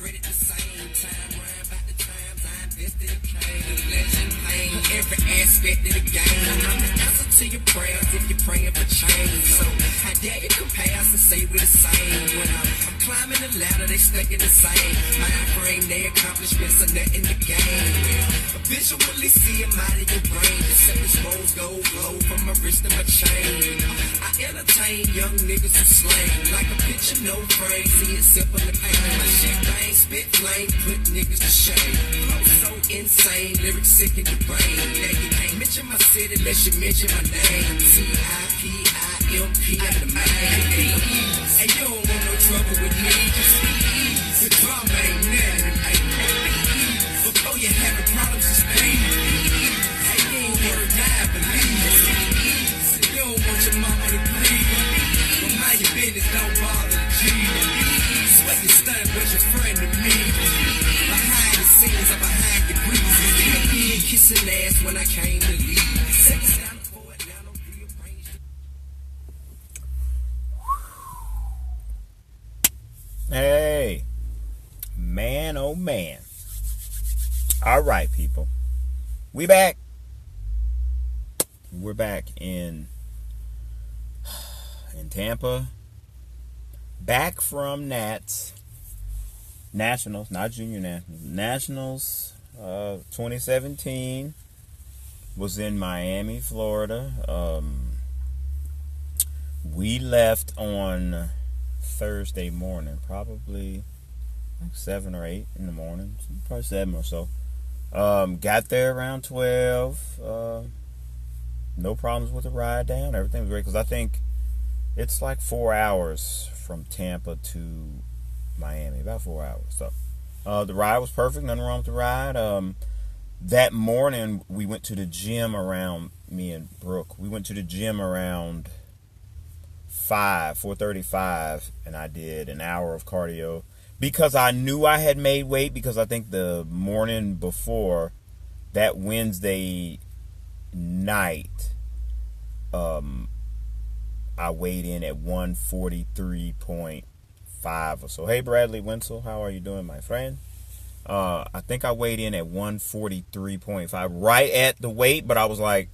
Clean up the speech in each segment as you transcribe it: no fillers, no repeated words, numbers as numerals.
thread at the same time. Rhyme about the times I invested in pain, flesh and pain, every aspect of the game. I'm the answer to your prayers if you're praying for change. So how dare you compare us and say we're the same? When I'm climbing the ladder, they stuck in the same mind frame. They accomplishments are nothing to gain. Well, visually see them out of your brain. Except this rose gold glow from my wrist and my chain. I entertain young niggas who slang like a picture, no frame. See it simple and plain. My shit bang, spit flame, put niggas to shame. Flow so insane, lyrics sick in the brain. Now you can't mention my city unless you mention my name. T-I-P-I-M-P, I'm the man. And you don't want no trouble with me. Just be easy. The drama ain't nothing. Before you having problems, just be easy. Hey, you ain't wanna die, believe me. You don't want your mama to bleed. Well, mind your business, don't bother the G. Sweat your stunt, but your friend to me. Behind the scenes or behind your breezes. Can't kissing ass when I came to leave. Seconds down the forward, now don't rearrange. Hey, man, oh man. All right, people. We back. We're back in Tampa. Back from Nationals, not Junior Nationals. Nationals 2017 was in Miami, Florida. We left on Thursday morning, probably like 7 or 8 in the morning, probably 7 or so. Got there around 12. No problems with the ride down. Everything was great because I think it's like 4 hours from Tampa to Miami, about 4 hours. So the ride was perfect. Nothing wrong with the ride. That morning we went to the gym around, me and Brooke. We went to the gym around 4:35, and I did an hour of cardio because I knew I had made weight, because I think the morning before, that Wednesday night, I weighed in at 143.5 or so. Hey, Bradley Winsel, how are you doing, my friend? I think I weighed in at 143.5, right at the weight, but I was like,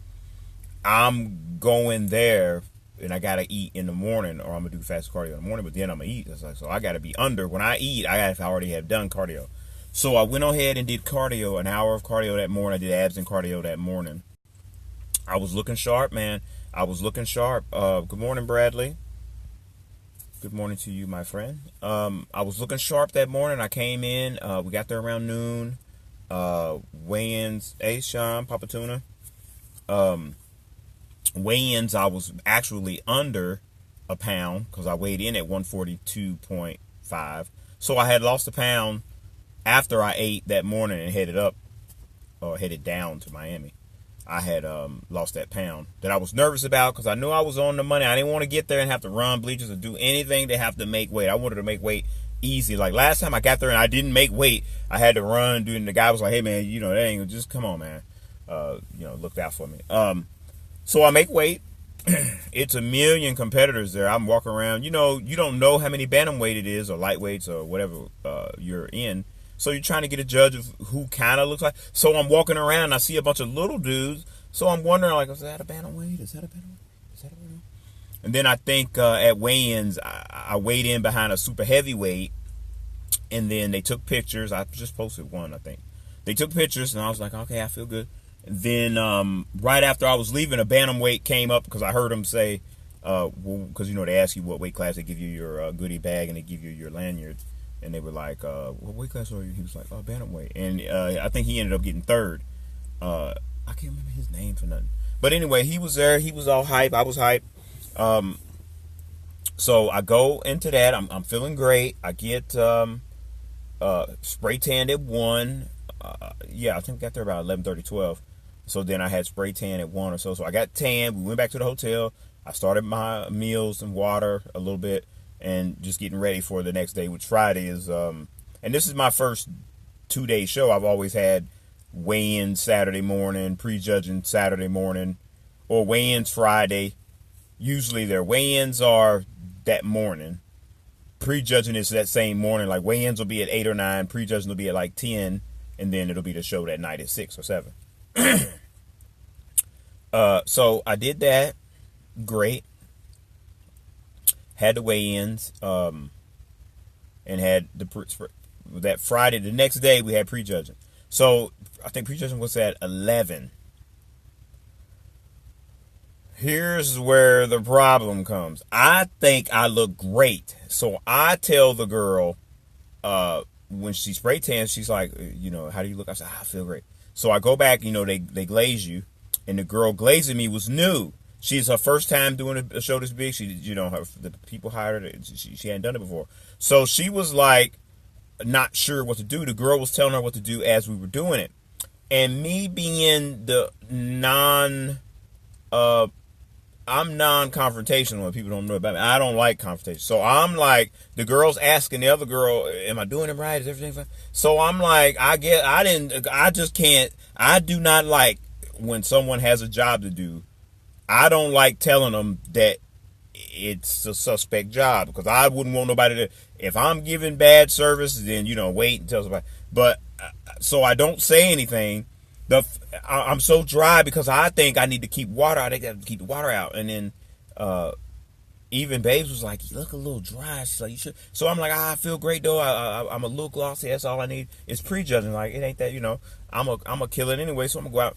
I'm going there, and I gotta eat in the morning, or I'm gonna do fast cardio in the morning, but then I'm gonna eat. It's like, so I gotta be under. When I eat, I have already have done cardio. So I went ahead and did cardio, an hour of cardio that morning. I did abs and cardio that morning. I was looking sharp, man. I was looking sharp. Good morning, Bradley. Good morning to you, my friend. I was looking sharp that morning. I came in. We got there around noon. Weigh-ins. Hey, Sean, Papa Tuna. Weigh-ins, I was actually under a pound because I weighed in at 142.5. So I had lost a pound after I ate that morning and headed down to Miami. I had lost that pound that I was nervous about because I knew I was on the money. I didn't want to get there and have to run bleachers or do anything to have to make weight. I wanted to make weight easy. Like last time I got there and I didn't make weight, I had to run. And the guy was like, hey, man, that ain't, just come on, man. Look out for me. So I make weight. It's a million competitors there. I'm walking around. You don't know how many bantamweight it is or lightweights or whatever you're in. So you're trying to get a judge of who kind of looks like. So I'm walking around and I see a bunch of little dudes. So I'm wondering, like, is that a bantamweight? Is that a bantamweight? Is that a bantamweight? And then I think at weigh-ins, I weighed in behind a super heavyweight. And then they took pictures. I just posted one, I think. They took pictures and I was like, okay, I feel good. Then right after I was leaving, a bantamweight came up because I heard him say, because they ask you what weight class, they give you your goodie bag and they give you your lanyard, and they were like, what weight class are you? He was like, bantamweight, and I think he ended up getting third. I can't remember his name for nothing, but anyway, he was there. He was all hype. I was hype. So I go into that. I'm feeling great. I get spray tanned at 1. I think I got there about 11:30, 12. So then I had spray tan at 1 or so. So I got tan. We went back to the hotel. I started my meals and water a little bit and just getting ready for the next day, which Friday is. And this is my first 2-day show. I've always had weigh-ins Saturday morning, prejudging Saturday morning, or weigh-ins Friday. Usually their weigh-ins are that morning. prejudging is that same morning. Like weigh-ins will be at 8 or 9. Prejudging will be at like 10, and then it'll be the show that night at 6 or 7. So I did that. Great. Had the weigh-ins. And had that Friday. The next day we had prejudging. So I think prejudging was at 11. Here's where the problem comes. I think I look great. So I tell the girl, when she spray tans, she's like, how do you look? I said, I feel great. So I go back, they glaze you. And the girl glazing me was new. She's her first time doing a show this big. She, the people hired her. She hadn't done it before. So she was like, not sure what to do. The girl was telling her what to do as we were doing it. And me being the I'm non-confrontational when people don't know about me. I don't like confrontation. So I'm like, the girl's asking the other girl, am I doing it right? Is everything fine? So I'm like, I do not like when someone has a job to do. I don't like telling them that it's a suspect job, because I wouldn't want nobody to, if I'm giving bad service, then, wait and tell somebody. But, so I don't say anything. I'm so dry because I think I need to keep water out. I got to keep the water out. And then even Babes was like, you look a little dry. She's like, you should. So I'm like, I feel great though. I'm a little glossy. That's all I need. It's prejudging. Like, it ain't that, I'm a kill it anyway. So I'm going to go out.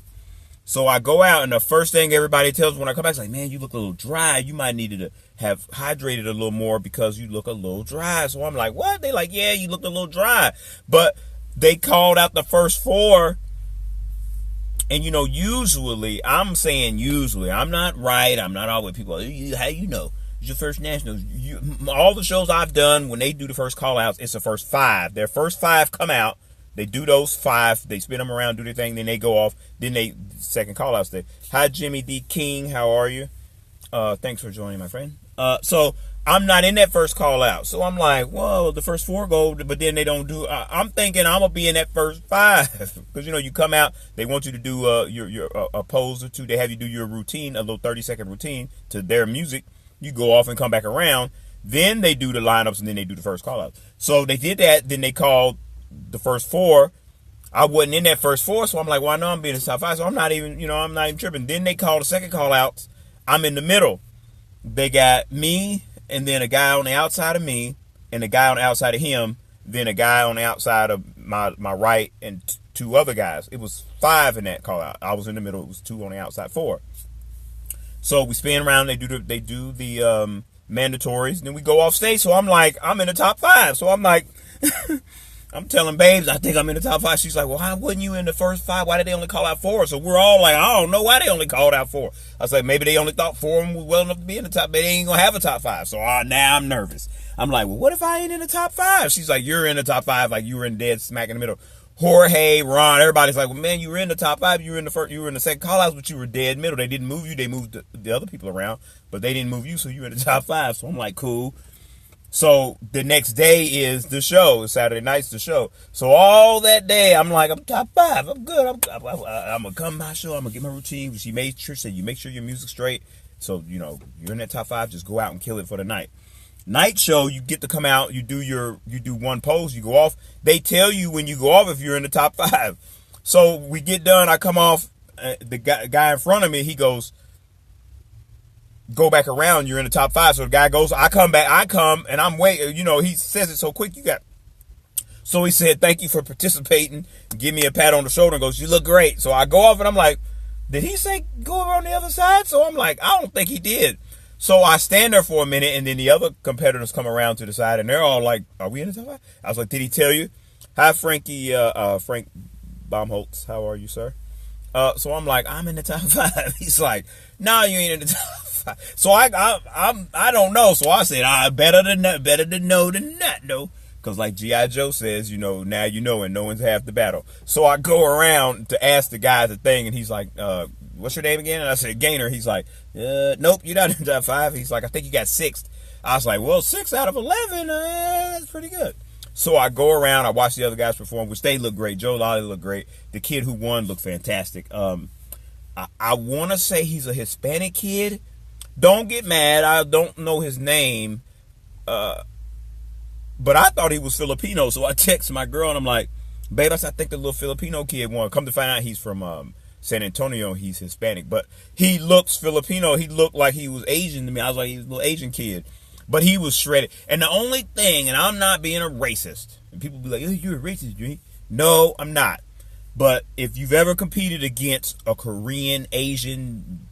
So I go out, and the first thing everybody tells me when I come back is like, man, you look a little dry. You might need to have hydrated a little more because you look a little dry. So I'm like, what? They like, yeah, you look a little dry. But they called out the first 4. And, usually, I'm not right. I'm not always people, how you know? It's your first Nationals. All the shows I've done, when they do the first call-outs, it's the first 5. Their first 5 come out. They do those 5. They spin them around, do their thing. Then they go off. Then they, second call-outs day. Hi, Jimmy D. King. How are you? Thanks for joining, my friend. So I'm not in that first call-out. So I'm like, whoa, the first 4 go, but then they don't do. I'm thinking I'm going to be in that first 5. Because, you come out. They want you to do your a pose or 2. They have you do your routine, a little 30-second routine to their music. You go off and come back around. Then they do the lineups, and then they do the first call-out. So they did that. Then they called the first 4. I wasn't in that first 4, so I'm like, well, I know I'm being in the top 5, so I'm not even, I'm not even tripping. Then they called the second call-outs. I'm in the middle. They got me, and then a guy on the outside of me, and a guy on the outside of him, then a guy on the outside of my right, and 2 other guys. It was 5 in that call-out. I was in the middle. It was 2 on the outside, 4. So we spin around. They do the mandatories, and then we go off stage. So I'm like, I'm in the top 5. So I'm like, I'm telling Babes, I think I'm in the top 5. She's like, well, why wasn't you in the first 5? Why did they only call out 4? So we're all like, I don't know why they only called out 4. I was like, maybe they only thought 4 of them was well enough to be in the top, but they ain't going to have a top 5. So now I'm nervous. I'm like, well, what if I ain't in the top 5? She's like, you're in the top 5, like you were in dead smack in the middle. Jorge, Ron, everybody's like, well, man, you were in the top 5. You were in the second call-outs, but you were dead middle. They didn't move you. They moved the other people around, but they didn't move you, so you were in the top 5. So I'm like, cool. So the next day is the show. Saturday night's the show. So all that day, I'm like, I'm top 5. I'm good. I'm going to come my show. I'm going to get my routine. She made sure, said, you make sure your music's straight. So, you're in that top 5. Just go out and kill it for the night. Night show, you get to come out. You do one pose. You go off. They tell you when you go off if you're in the top 5. So we get done. I come off. The guy in front of me, he goes, go back around, you're in the top 5. So the guy goes, I come back, and I'm waiting. He says it so quick, so he said, thank you for participating, give me a pat on the shoulder, and goes, you look great. So I go off, and I'm like, did he say go over on the other side? So I'm like, I don't think he did. So I stand there for a minute, and then the other competitors come around to the side, and they're all like, are we in the top 5? I was like, did he tell you? Hi, Frankie, Frank Baumholtz, how are you, sir? So I'm like, I'm in the top 5. He's like, no, you ain't in the top 5. So I don't know. So I said, better to know than not know. Because like G.I. Joe says, now you know, and no one's half the battle. So I go around to ask the guy the thing, and he's like, what's your name again? And I said, Gainer. He's like, nope, you're not in the top 5. He's like, I think you got 6th. I was like, well, 6 out of 11, that's pretty good. So I go around, I watch the other guys perform, which they look great. Joe Lolly looked great. The kid who won looked fantastic. I want to say he's a Hispanic kid. Don't get mad. I don't know his name. But I thought he was Filipino, so I texted my girl and I'm like, babe, I think the little Filipino kid won. Come to find out he's from San Antonio. He's Hispanic, but he looks Filipino. He looked like he was Asian to me. I was like, he's a little Asian kid. But he was shredded. And the only thing, and I'm not being a racist, and people be like, oh, you're a racist, Dream. No, I'm not. But if you've ever competed against a Korean, Asian,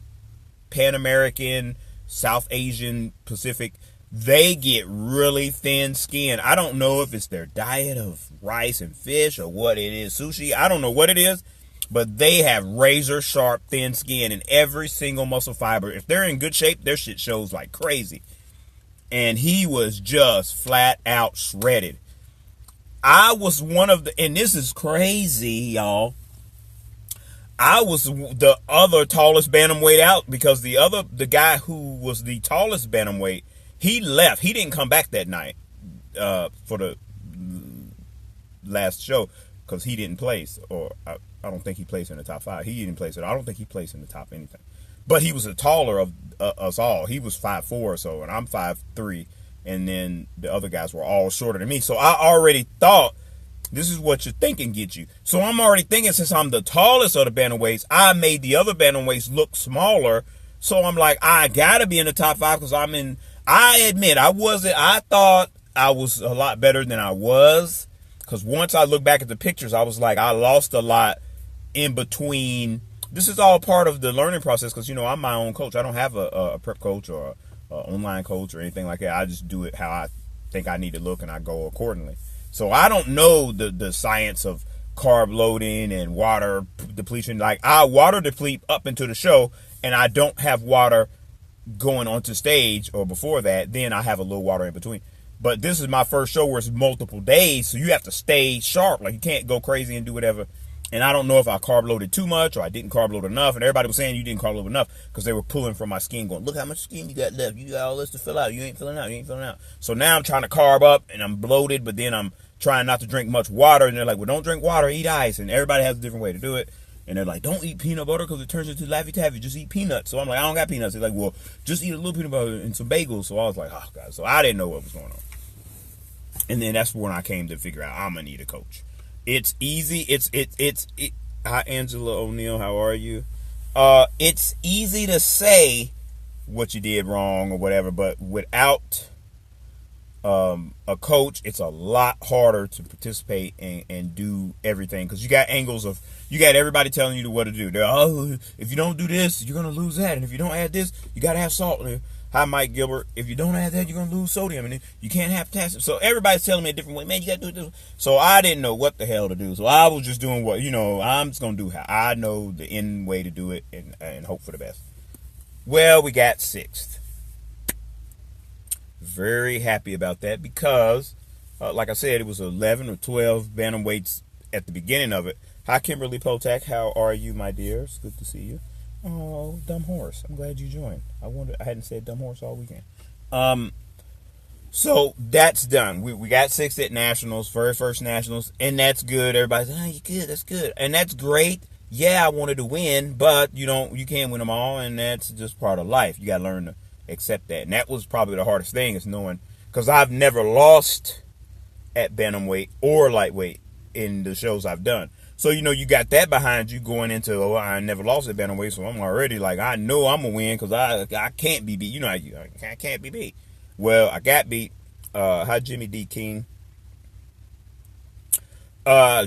Pan American, South Asian, Pacific, they get really thin skin. I don't know if it's their diet of rice and fish or what it is, sushi. I don't know what it is, but they have razor sharp thin skin in every single muscle fiber. If they're in good shape, their shit shows like crazy. And he was just flat out shredded. I was one of the, and this is crazy, y'all. I was the other tallest bantamweight out because the guy who was the tallest bantamweight, he left. He didn't come back that night for the last show because he didn't place, or I don't think he placed in the top 5. He didn't place it. I don't think he placed in the top anything. But he was the taller of us all. He was 5'4" or so, and I'm 5'3", and then the other guys were all shorter than me. So I already thought, this is what you're thinking gets you. So I'm already thinking, since I'm the tallest of the bantamweights, I made the other bantamweights look smaller. So I'm like, I gotta be in the top 5 because I admit, I thought I was a lot better than I was. Because once I look back at the pictures, I was like, I lost a lot in between. This is all part of the learning process because, I'm my own coach. I don't have a prep coach or a online coach or anything like that. I just do it how I think I need to look, and I go accordingly. So I don't know the science of carb loading and water depletion. Like, I water deplete up into the show, and I don't have water going onto stage or before that. Then I have a little water in between. But this is my first show where it's multiple days, so you have to stay sharp. Like, you can't go crazy and do whatever. And I don't know if I carb loaded too much or I didn't carb load enough. And everybody was saying you didn't carb load enough because they were pulling from my skin going, look how much skin you got left. You got all this to fill out. You ain't filling out. So now I'm trying to carb up and I'm bloated, but then I'm trying not to drink much water. And they're like, well, don't drink water, eat ice. And everybody has a different way to do it. And they're like, don't eat peanut butter because it turns into Laffy Taffy. Just eat peanuts. So I'm like, I don't got peanuts. They're like, well, just eat a little peanut butter and some bagels. So I was like, oh, God. So I didn't know what was going on. And then that's when I came to figure out I'm going to need a coach. It's easy. Hi, Angela O'Neill. How are you? It's easy to say what you did wrong or whatever, but without a coach, it's a lot harder to participate and do everything because you got everybody telling you what to do. They're, oh, if you don't do this, you're gonna lose that, and if you don't add this, you gotta have salt. Hi, Mike Gilbert. If you don't add that, you're gonna lose sodium, and you can't have potassium. So everybody's telling me a different way. Man, you gotta do it this way. So I didn't know what the hell to do. So I was just doing what I'm just gonna do how I know the end way to do it and hope for the best. Well, we got 6th. Very happy about that because, like I said, it was 11 or 12 bantamweights at the beginning of it. Hi, Kimberly Potak. How are you, my dear? It's good to see you. Oh, dumb horse. I'm glad you joined. I hadn't said dumb horse all weekend. So that's done. We got 6th at Nationals, first Nationals, and that's good. Everybody's like, oh, you good. That's good. And that's great. Yeah, I wanted to win, but you can't win them all, and that's just part of life. You got to learn to accept that. And that was probably the hardest thing, is knowing, because I've never lost at bantamweight or lightweight in the shows I've done. So, you got that behind you going into, oh, I never lost at bantamweight, so I'm already like, I know I'm going to win because I can't be beat. You know how I can't be beat. Well, I got beat. Hi, Jimmy D. King.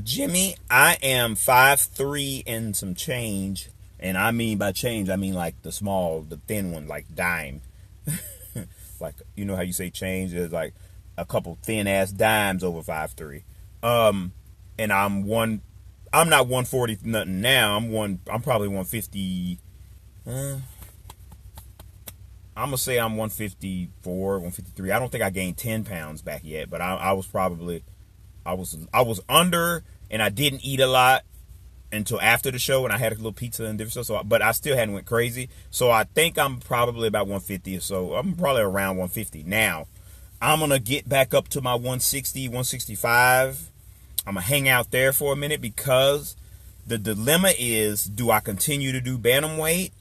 Jimmy, I am 5'3" and some change. And I mean by change, I mean like the thin one, like dime. Like, you know how you say change? There's like a couple thin-ass dimes over 5'3". And I'm not 140 nothing now. I'm probably 150. I'm gonna say I'm 154, 153. I don't think I gained 10 pounds back yet, but I was under, and I didn't eat a lot until after the show, and I had a little pizza and different stuff. But I still hadn't went crazy. So I think I'm probably about 150 or so. I'm probably around 150 now. I'm gonna get back up to my 160, 165. I'm going to hang out there for a minute because the dilemma is, do I continue to do bantamweight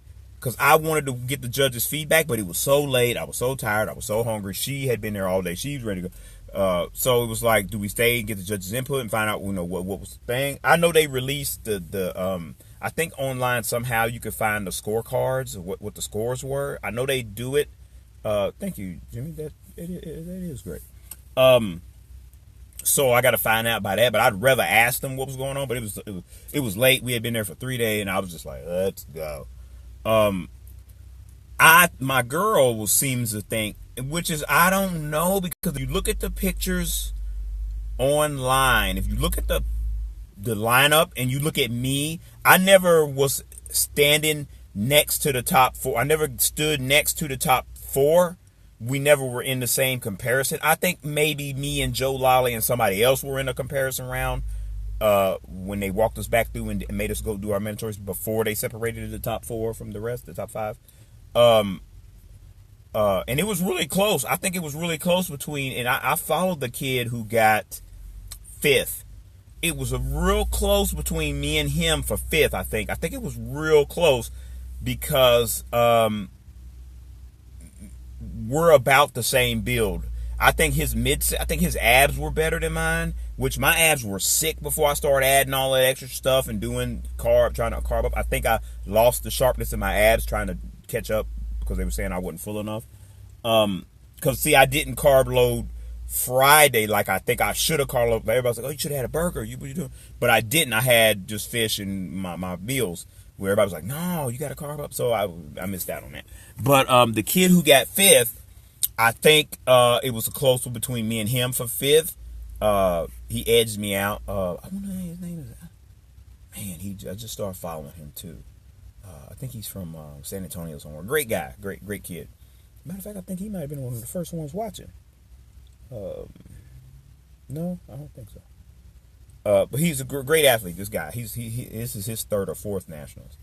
because I wanted to get the judges' feedback, but it was so late. I was so tired. I was so hungry. She had been there all day. She was ready to go. So it was like, do we stay and get the judges' input and find out, what was the thing? I know they released the I think online somehow you could find the scorecards of what the scores were. I know they do it. Thank you, Jimmy. That is great. So I got to find out by that, but I'd rather ask them what was going on. But it was late. We had been there for 3 days, and I was just like, let's go. My girl seems to think, which is, I don't know, because if you look at the pictures online, if you look at the lineup and you look at me, I never was standing next to the top 4. I never stood next to the top 4. We never were in the same comparison. I think maybe me and Joe Lally and somebody else were in a comparison round when they walked us back through and made us go do our mandatories before they separated the top 4 from the rest, the top 5. And it was really close. I think it was really close between, and I followed the kid who got 5th. It was a real close between me and him for 5th, I think. I think it was real close because we're about the same build. I think his abs were better than mine, which my abs were sick before I started adding all that extra stuff and trying to carb up. I think I lost the sharpness in my abs trying to catch up because they were saying I wasn't full enough. Because, see, I didn't carb load Friday like I think I should have carb loaded. Everybody's like, oh, you should have had a burger. What you doing? But I didn't. I had just fish and my meals. Where everybody was like, no, you got to carb up. So I missed out on that. But the kid who got 5th, I think it was a close one between me and him for 5th. He edged me out. I wonder what his name is. Man, I just started following him too. I think he's from San Antonio somewhere. Great guy. Great kid. Matter of fact, I think he might have been one of the first ones watching. No, I don't think so. But he's a great athlete, this guy. This is his 3rd or 4th nationals.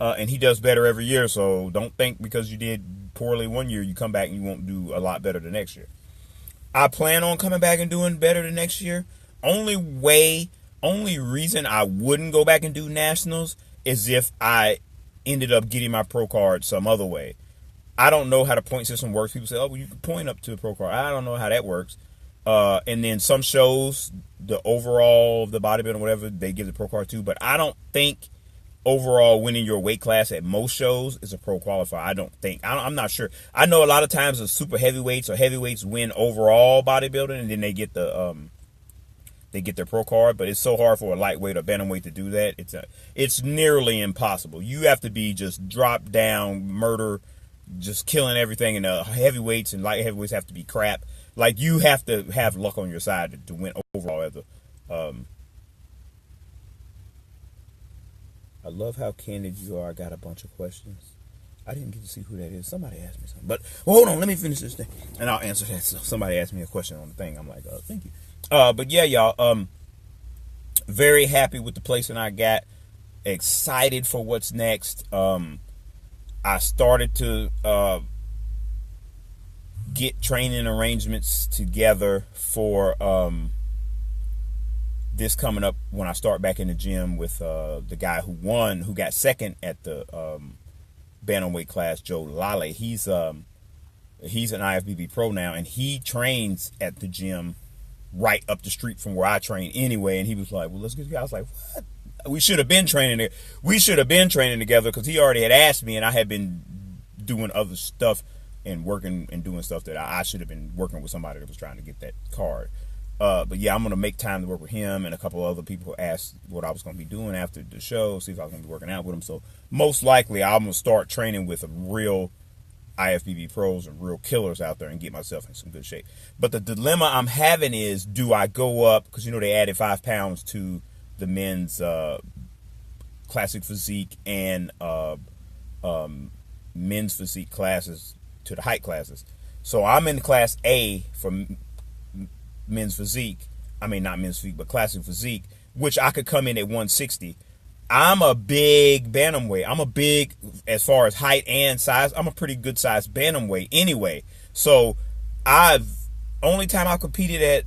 And he does better every year, so don't think because you did poorly one year, you come back and you won't do a lot better the next year. I plan on coming back and doing better the next year. Only reason I wouldn't go back and do nationals is if I ended up getting my pro card some other way. I don't know how the point system works. People say, oh, well, you can point up to the pro card. I don't know how that works. And then some shows, the overall, the bodybuilding, whatever, they give the pro card too. But I don't think overall winning your weight class at most shows is a pro qualifier. I don't think. I'm not sure. I know a lot of times the super heavyweights or heavyweights win overall bodybuilding, and then they get their pro card. But it's so hard for a lightweight or bantamweight to do that. It's nearly impossible. You have to be just drop down murder, just killing everything, and heavyweights and light heavyweights have to be crap. Like, you have to have luck on your side to win overall as a. I love how candid you are. I got a bunch of questions. I didn't get to see who that is. Somebody asked me something. But hold on, let me finish this thing. And I'll answer that. So somebody asked me a question on the thing. I'm like, thank you. But yeah, y'all. Very happy with the placing I got. Excited for what's next. I started to get training arrangements together for this coming up when I start back in the gym with the guy who got 2nd at the bantamweight class, Joe Lally. He's an IFBB pro now, and he trains at the gym right up the street from where I train anyway. And he was like, well, let's get together. I was like, what? We should have been training together because he already had asked me, and I had been doing other stuff and working and doing stuff that I should have been working with somebody that was trying to get that card. But yeah, I'm going to make time to work with him and a couple other people who asked what I was going to be doing after the show, see if I was going to be working out with them. So most likely I'm going to start training with real IFBB pros and real killers out there and get myself in some good shape. But the dilemma I'm having is, do I go up, because they added 5 pounds to the men's classic physique and men's physique classes to the height classes. So I'm in class A for men's physique. I mean, not men's physique, but classic physique, which I could come in at 160. I'm a big bantamweight. I'm a big, as far as height and size, I'm a pretty good sized bantamweight anyway. So only time I competed at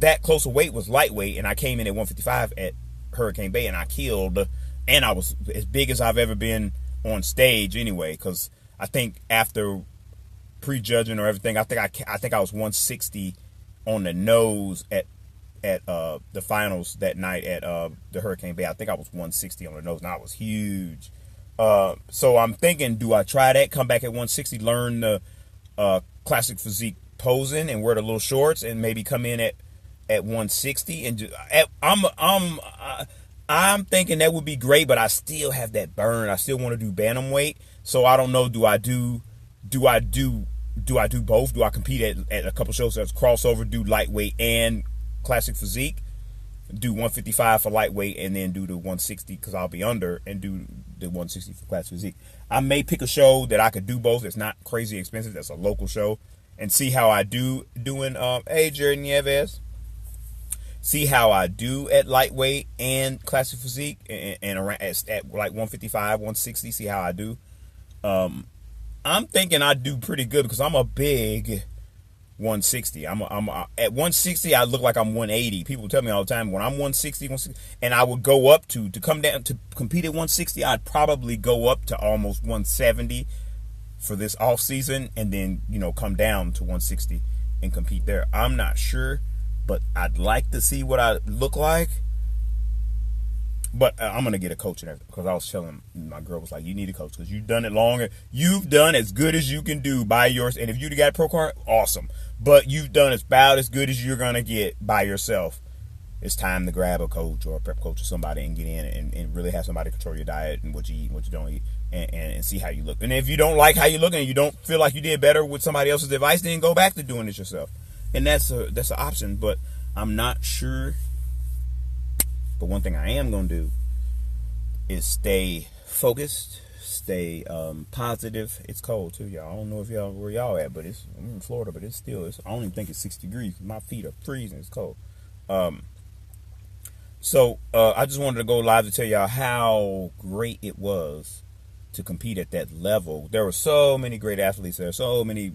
that close a weight was lightweight, and I came in at 155 at Hurricane Bay, and I killed, and I was as big as I've ever been on stage anyway, because I think after prejudging or everything, I think I was 160 on the nose at the finals that night at the Hurricane Bay. I think I was 160 on the nose, and I was huge. So I'm thinking, do I try that? Come back at 160, learn the classic physique posing and wear the little shorts, and maybe come in at 160 and I'm thinking that would be great, but I still have that burn. I still want to do bantamweight, so I don't know. Do I do both? Do I compete at a couple shows that's crossover, do lightweight and classic physique, do 155 for lightweight, and then do the 160 because I'll be under, and do the 160 for classic physique? I may pick a show that I could do both. It's not crazy expensive. That's a local show, and see how I do doing. Hey, Jared Nieves. See how I do at lightweight and classic physique, and around at like 155, 160. See how I do. I'm thinking I do pretty good because I'm a big 160. I'm at 160. I look like I'm 180. People tell me all the time when I'm 160, and I would go up to come down to compete at 160. I'd probably go up to almost 170 for this off season, and then come down to 160 and compete there. I'm not sure, but I'd like to see what I look like. But I'm going to get a coach and everything, because I was telling my girl, was like, you need a coach because you've done it longer. You've done as good as you can do by yours. And if you got a pro card, awesome. But you've done about as good as you're going to get by yourself. It's time to grab a coach or a prep coach or somebody and get in and really have somebody control your diet and what you eat and what you don't eat, and see how you look. And if you don't like how you look and you don't feel like you did better with somebody else's advice, then go back to doing it yourself. And that's an option, but I'm not sure. But one thing I am going to do is stay focused, stay positive. It's cold too, y'all. I don't know if where y'all at, but I'm in Florida, but I don't even think it's 60 degrees. My feet are freezing. It's cold. So I just wanted to go live to tell y'all how great it was to compete at that level. There were so many great athletes there, so many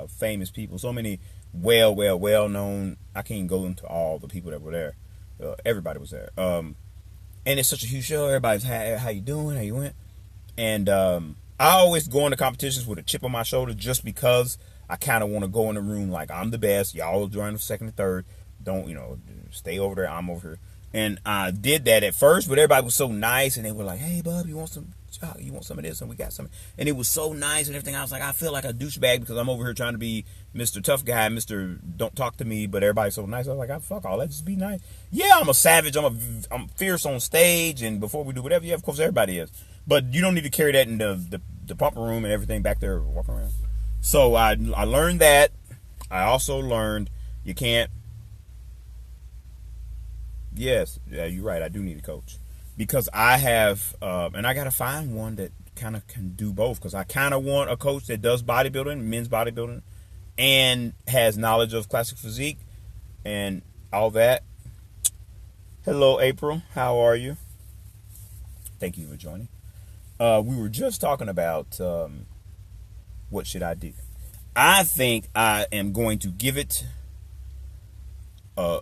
famous people, so many well-known. I can't go into all the people that were there. Everybody was there. And it's such a huge show. Everybody's, how you doing? How you went? And I always go into competitions with a chip on my shoulder just because I kind of want to go in the room like I'm the best. Y'all join the second and third. Don't, stay over there. I'm over here. And I did that at first, but everybody was so nice, and they were like, hey, bub, you want some of this? And we got some. And it was so nice and everything. I was like, I feel like a douchebag because I'm over here trying to be Mr. Tough Guy, Mr. Don't Talk to Me, but everybody's so nice. I was like, fuck all that, just be nice. Yeah, I'm a savage. I'm fierce on stage, and before we do whatever, yeah, of course everybody is. But you don't need to carry that in the pumper room and everything back there walking around. So I learned that. I also learned you can't. Yes, you're right. I do need a coach because I have, and I got to find one that kind of can do both, because I kind of want a coach that does bodybuilding, men's bodybuilding, and has knowledge of classic physique and all that. Hello, April. How are you? Thank you for joining. We were just talking about what should I do. I think I am going to give it a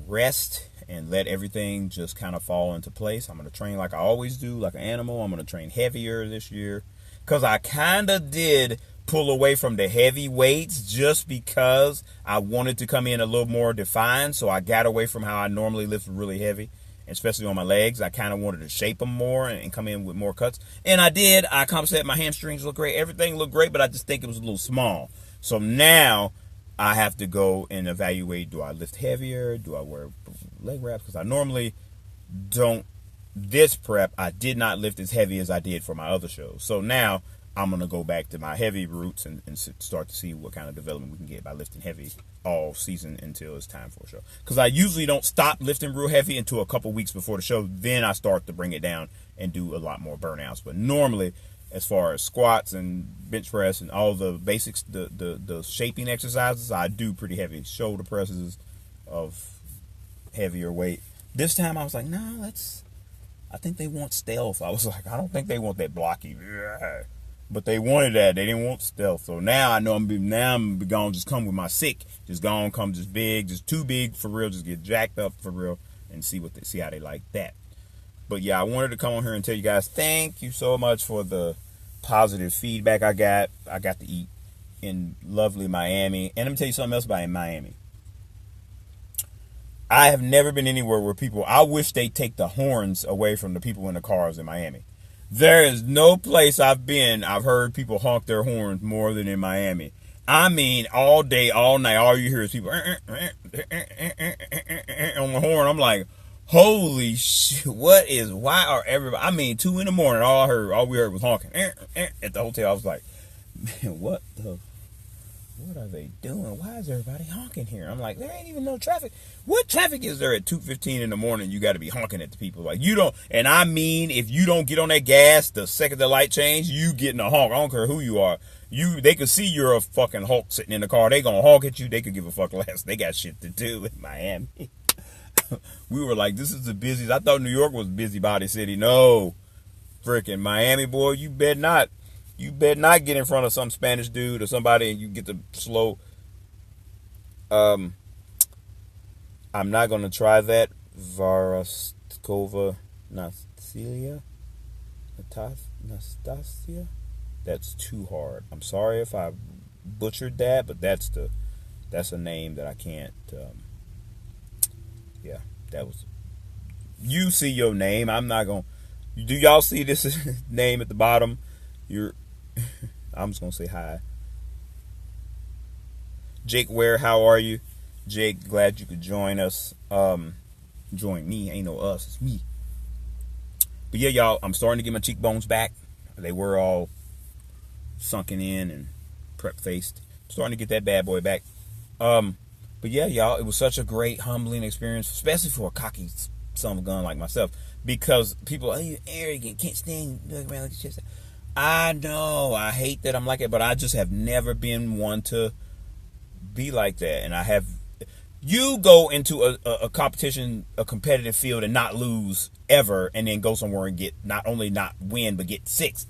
rest and let everything just kind of fall into place. I'm going to train like I always do, like an animal. I'm going to train heavier this year because I kind of did pull away from the heavy weights just because I wanted to come in a little more defined. So I got away from how I normally lift really heavy, especially on my legs. I kind of wanted to shape them more and come in with more cuts. And I did. I compensated. My hamstrings look great. Everything looked great, but I just think it was a little small. So now I have to go and evaluate, do I lift heavier? Do I wear leg wraps? Because I normally don't. This prep, I did not lift as heavy as I did for my other shows. So now I'm going to go back to my heavy roots and start to see what kind of development we can get by lifting heavy all season until it's time for a show. Because I usually don't stop lifting real heavy until a couple weeks before the show. Then I start to bring it down and do a lot more burnouts. But normally, as far as squats and bench press and all the basics, the shaping exercises, I do pretty heavy. Shoulder presses of heavier weight. This time I was like, nah, I think they want stealth. I was like, I don't think they want that blocky. But they wanted that. They didn't want stealth. So now I know I'm going to just come with my sick. Just gone, come just big, just too big for real. Just get jacked up for real and see how they like that. But yeah, I wanted to come on here and tell you guys thank you so much for the positive feedback I got. I got to eat in lovely Miami. And let me tell you something else about in Miami. I have never been anywhere where people, I wish they take the horns away from the people in the cars in Miami. There is no place I've been, I've heard people honk their horns more than in Miami. I mean, all day, all night, all you hear is people on the horn. I'm like, holy shit, why are everybody, I mean, 2 in the morning, all we heard was honking at the hotel. I was like, man, what are they doing? Why is everybody honking here? I'm like, there ain't even no traffic. What traffic is there at 2:15 in the morning? You got to be honking at the people. Like, you don't, and I mean, if you don't get on that gas the second the light change, you getting a honk. I don't care who you are. They could see you're a fucking Hulk sitting in the car. They gonna honk at you. They could give a fuck less. They got shit to do in Miami. We were like, this is the busiest. I thought New York was busybody city. No, freaking Miami, boy, you bet not. You better not get in front of some Spanish dude or somebody and you get the slow. I'm not going to try that. Varaskova Nastasia? That's too hard. I'm sorry if I butchered that, but that's a name that I can't. Yeah, that was. You see your name. I'm not going to. Do y'all see this name at the bottom? I'm just going to say hi. Jake Ware, how are you? Jake, glad you could join us. Join me. Ain't no us, it's me. But yeah, y'all, I'm starting to get my cheekbones back. They were all sunken in and prep-faced. Starting to get that bad boy back. But yeah, y'all, it was such a great, humbling experience, especially for a cocky son of a gun like myself. Because people, oh, you're arrogant, can't stand looking around like this. I know, I hate that I'm like it, but I just have never been one to be like that. And I have, you go into a competition, a competitive field and not lose ever, and then go somewhere and get, not only not win, but get 6th.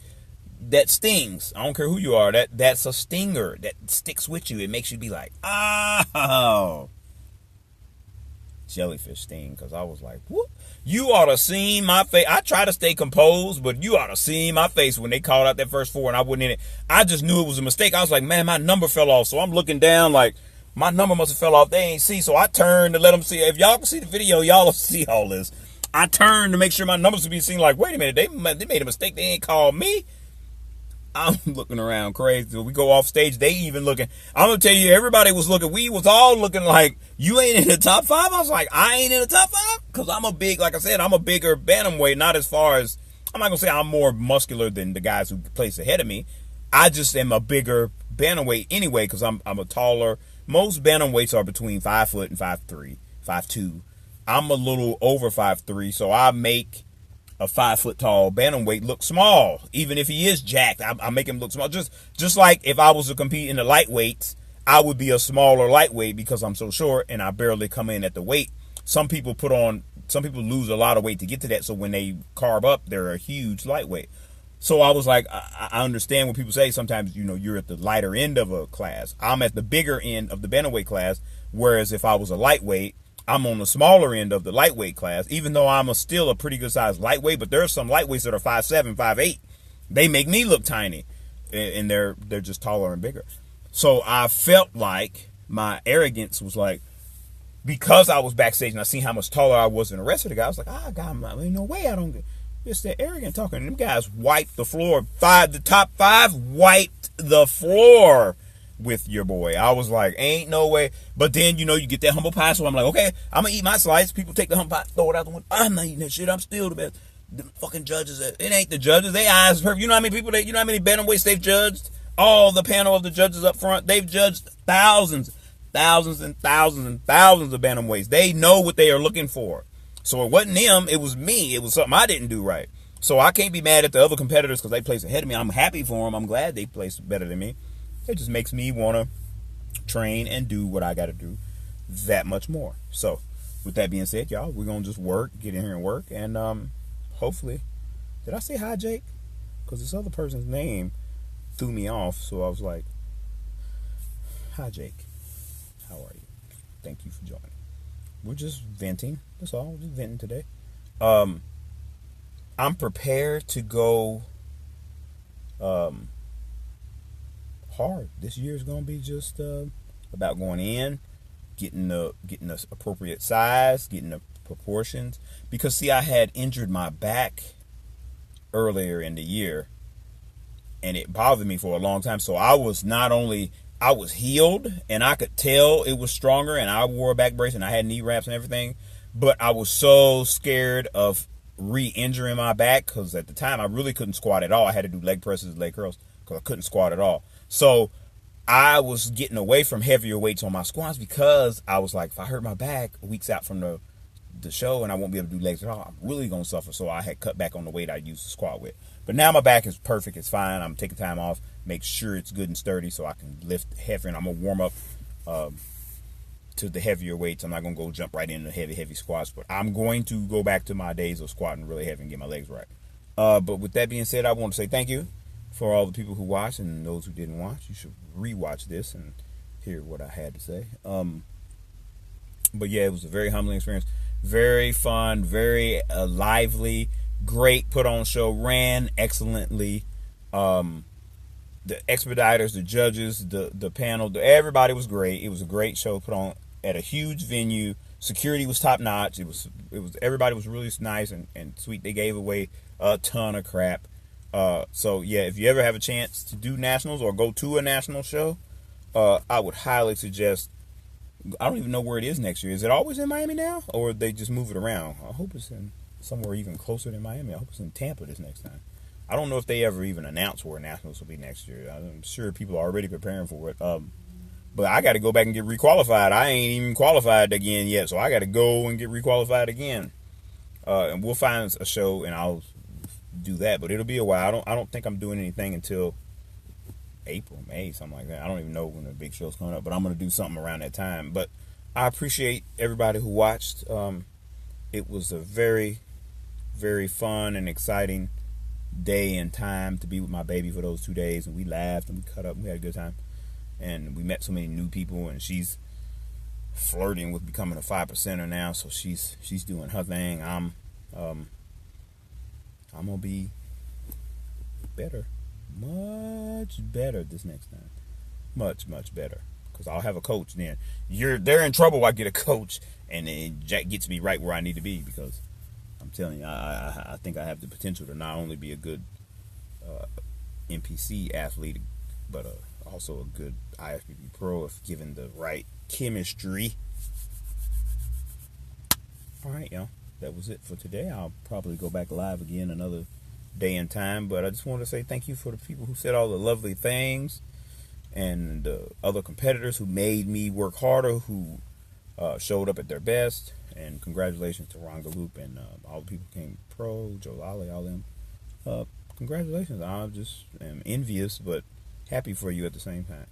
That stings. I don't care who you are. That's a stinger that sticks with you. It makes you be like, oh. Jellyfish sting, because I was like, what? You ought to see my face. I try to stay composed, but you ought to see my face when they called out that first 4 and I wasn't in it. I just knew it was a mistake. I was like, man, my number fell off. So I'm looking down like, my number must have fell off. They ain't see. So I turned to let them see. If y'all can see the video, y'all will see all this. I turned to make sure my numbers would be seen. Like, wait a minute, they made a mistake. They ain't called me. I'm looking around crazy. We go off stage. They even looking. I'm going to tell you, everybody was looking. We was all looking like, you ain't in the top 5? I was like, I ain't in the top 5? Because I'm a big, like I said, I'm a bigger bantamweight. Not as far as, I'm not going to say I'm more muscular than the guys who place ahead of me. I just am a bigger bantamweight anyway because I'm a taller. Most bantamweights are between 5 foot and 5'3", 5'2". I'm a little over 5'3", so I make a 5 foot tall bantamweight look small. Even if he is jacked, I make him look small. Just like if I was to compete in the lightweights, I would be a smaller lightweight because I'm so short and I barely come in at the weight. Some people lose a lot of weight to get to that, so when they carb up, they're a huge lightweight. So I was like, I understand what people say. Sometimes, you're at the lighter end of a class. I'm at the bigger end of the bantamweight class, whereas if I was a lightweight, I'm on the smaller end of the lightweight class, even though I'm still a pretty good sized lightweight. But there are some lightweights that are 5'7", 5'8". They make me look tiny, and they're just taller and bigger. So I felt like my arrogance was like, because I was backstage and I seen how much taller I was than the rest of the guys, I was like, God, ain't no way I don't get. It's that arrogant talking. Them guys wiped the floor. The top 5 wiped the floor with your boy. I was like, ain't no way. But then, you get that humble pie. So I'm like, okay, I'm going to eat my slice. People take the humble pie, throw it out the window. I'm not eating that shit. I'm still the best. The fucking judges, it ain't the judges. They eyes perfect. You know how many people, how many bantamweights they've judged? All the panel of the judges up front, they've judged thousands and thousands and thousands of bantamweights. They know what they are looking for. So it wasn't them, it was me. It was something I didn't do right. So I can't be mad at the other competitors because they placed ahead of me. I'm happy for them. I'm glad they placed better than me. It just makes me want to train and do what I got to do that much more. So with that being said, y'all, we're going to just get in here and work. And hopefully, did I say hi, Jake? Because this other person's name threw me off. So I was like, hi, Jake. How are you? Thank you for joining. We're just venting. That's all. We're just venting today. I'm prepared to go hard. This year is going to be just about going in, getting the appropriate size, getting the proportions. Because see, I had injured my back earlier in the year, and it bothered me for a long time. So I was healed, and I could tell it was stronger, and I wore a back brace, and I had knee wraps and everything. But I was so scared of re-injuring my back, because at the time I really couldn't squat at all. I had to do leg presses, leg curls, because I couldn't squat at all. So I was getting away from heavier weights on my squats, because I was like, if I hurt my back weeks out from the show and I won't be able to do legs at all, I'm really going to suffer. So I had cut back on the weight I used to squat with. But now my back is perfect. It's fine. I'm taking time off, make sure it's good and sturdy so I can lift heavier. And I'm going to warm up to the heavier weights. I'm not going to go jump right into heavy squats, but I'm going to go back to my days of squatting really heavy and get my legs right. But with that being said, I want to say thank you for all the people who watched, and those who didn't watch. You should rewatch this and hear what I had to say. But yeah, it was a very humbling experience. Very fun, very lively, great put on show, ran excellently. The expediters, the judges, the panel, everybody was great. It was a great show put on at a huge venue. Security was top notch. It was everybody was really nice and sweet. They gave away a ton of crap. So yeah, if you ever have a chance to do nationals or go to a national show, I would highly suggest. I don't even know where it is next year. Is it always in Miami now, or they just move it around? I hope it's in somewhere even closer than Miami. I hope it's in Tampa this next time. I don't know if they ever even announce where nationals will be next year. I'm sure people are already preparing for it. But I got to go back and get requalified. I ain't even qualified again yet, so I got to go and get requalified again. And we'll find a show and I'll do that, but it'll be a while. I don't think I'm doing anything until April, May, something like that. I don't even know when the big show's coming up, but I'm going to do something around that time. But I appreciate everybody who watched. It was a very, very fun and exciting day and time to be with my baby for those 2 days, and we laughed and we cut up and we had a good time, and we met so many new people, and she's flirting with becoming a 5%er now, so she's doing her thing. I'm gonna be better, much better this next time, much better, because I'll have a coach then. They're in trouble. I get a coach, and then Jack gets me right where I need to be, because I'm telling you, I think I have the potential to not only be a good NPC athlete, but also a good IFBB pro if given the right chemistry. All right, y'all. That was it for today. I'll probably go back live again another day and time, but I just want to say thank you for the people who said all the lovely things, and the other competitors who made me work harder, who showed up at their best, and congratulations to Ron Galoop and all the people who came pro, Joe Lally, all them. Congratulations. I just am envious, but happy for you at the same time.